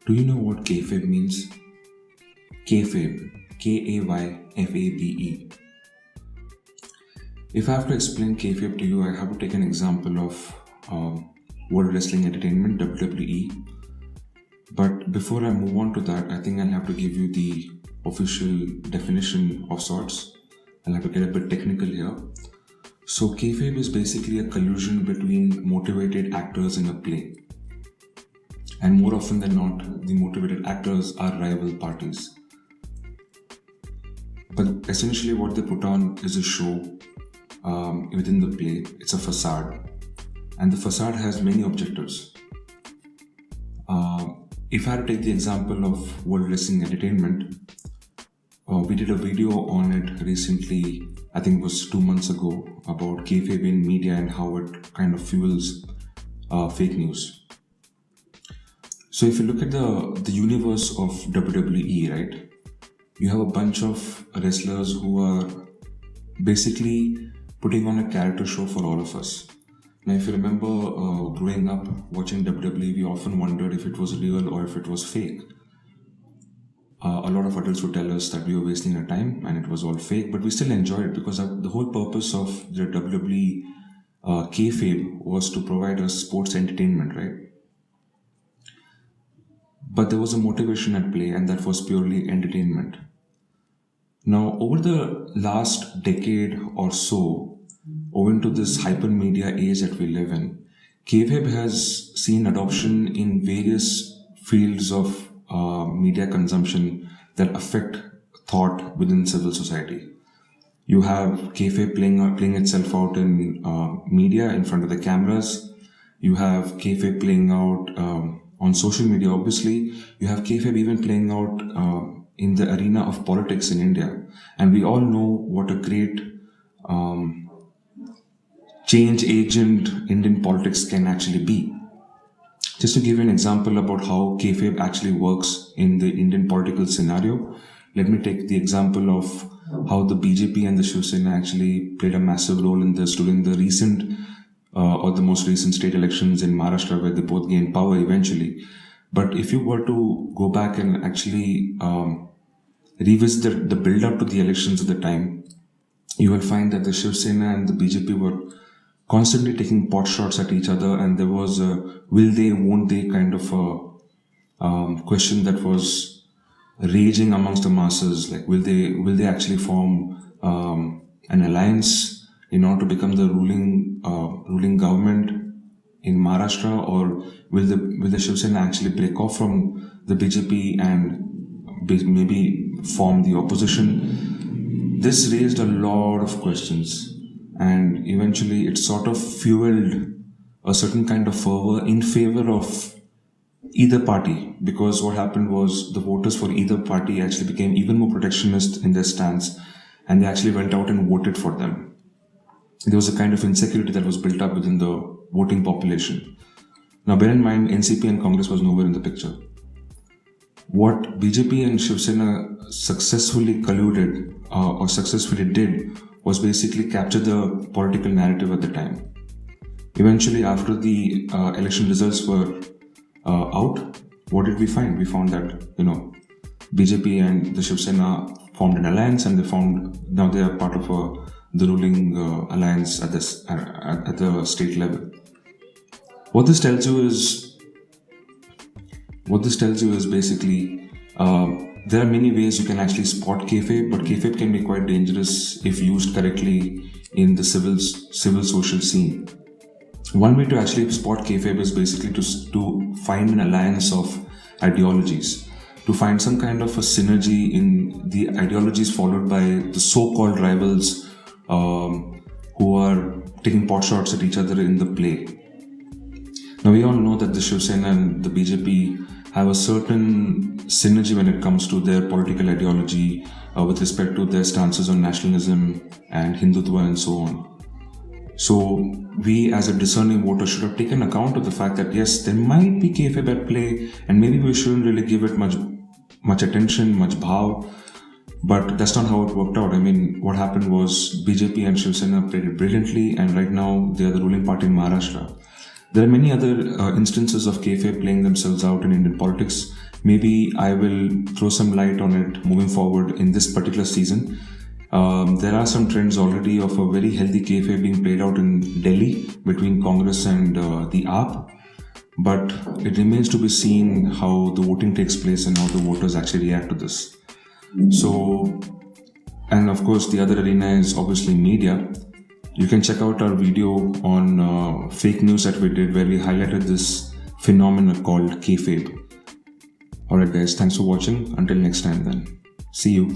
Do you know what Kayfabe means? Kayfabe, Kayfabe. If I have to explain Kayfabe to you, I have to take an example of World Wrestling Entertainment, WWE. But before I move on to that, I think I'll have to give you the official definition of sorts. I'll have to get a bit technical here. So Kayfabe is basically a collusion between motivated actors in a play. And more often than not, the motivated actors are rival parties. But essentially what they put on is a show within the play. It's a facade. And the facade has many objectives. If I had to take the example of World Wrestling Entertainment, we did a video on it recently, I think it was 2 months ago, about kayfabe in media and how it kind of fuels fake news. So if you look at the universe of WWE, right, you have a bunch of wrestlers who are basically putting on a character show for all of us. Now, if you remember growing up watching WWE, we often wondered if it was real or if it was fake. A lot of adults would tell us that we were wasting our time and it was all fake, but we still enjoyed it because the whole purpose of the WWE kayfabe was to provide us sports entertainment, right? But there was a motivation at play, and that was purely entertainment. Now, over the last decade or so, owing to this hypermedia age that we live in, kayfabe has seen adoption in various fields of media consumption that affect thought within civil society. You have kayfabe playing itself out in media in front of the cameras. You have kayfabe playing out on social media, obviously. You have kayfabe even playing out in the arena of politics in India. And we all know what a great change agent Indian politics can actually be. Just to give you an example about how kayfabe actually works in the Indian political scenario, let me take the example of how the BJP and the Shiv Sena actually played a massive role in this during the recent or the most recent state elections in Maharashtra, where they both gained power eventually. But if you were to go back and actually revisit the build-up to the elections at the time, you will find that the Shiv Sena and the BJP were constantly taking pot shots at each other, and there was a will they, won't they kind of a question that was raging amongst the masses. Like, will they actually form an alliance in order to become the ruling government in Maharashtra, or will the Shiv Sena actually break off from the BJP and maybe form the opposition? This raised a lot of questions. And eventually it sort of fueled a certain kind of fervor in favor of either party, because what happened was the voters for either party actually became even more protectionist in their stance, and they actually went out and voted for them. There was a kind of insecurity that was built up within the voting population. Now bear in mind, NCP and Congress was nowhere in the picture. What BJP and Shiv Sena successfully colluded or successfully did was basically capture the political narrative at the time. Eventually, after the election results were out, what did we find? We found that, BJP and the Shiv Sena formed an alliance, and now they are part of the ruling alliance at the state level. What this tells you is basically there are many ways you can actually spot kayfabe, but kayfabe can be quite dangerous if used correctly in the civil social scene. One way to actually spot kayfabe is basically to find an alliance of ideologies, to find some kind of a synergy in the ideologies followed by the so-called rivals who are taking pot shots at each other in the play. Now we all know that the Shiv Sena and the BJP have a certain synergy when it comes to their political ideology with respect to their stances on nationalism and Hindutva and so on. So we as a discerning voter should have taken account of the fact that yes, there might be kayfabe at play, and maybe we shouldn't really give it much attention, much bhav, but that's not how it worked out. I mean, what happened was BJP and Shiv Sena played it brilliantly, and right now they are the ruling party in Maharashtra. There are many other instances of kayfabe playing themselves out in Indian politics, maybe I will throw some light on it moving forward in this particular season. There are some trends already of a very healthy kayfabe being played out in Delhi between Congress and the AAP, but it remains to be seen how the voting takes place and how the voters actually react to this. So, and of course, the other arena is obviously media. You can check out our video on fake news that we did, where we highlighted this phenomenon called kayfabe. Alright guys, thanks for watching. Until next time then. See you.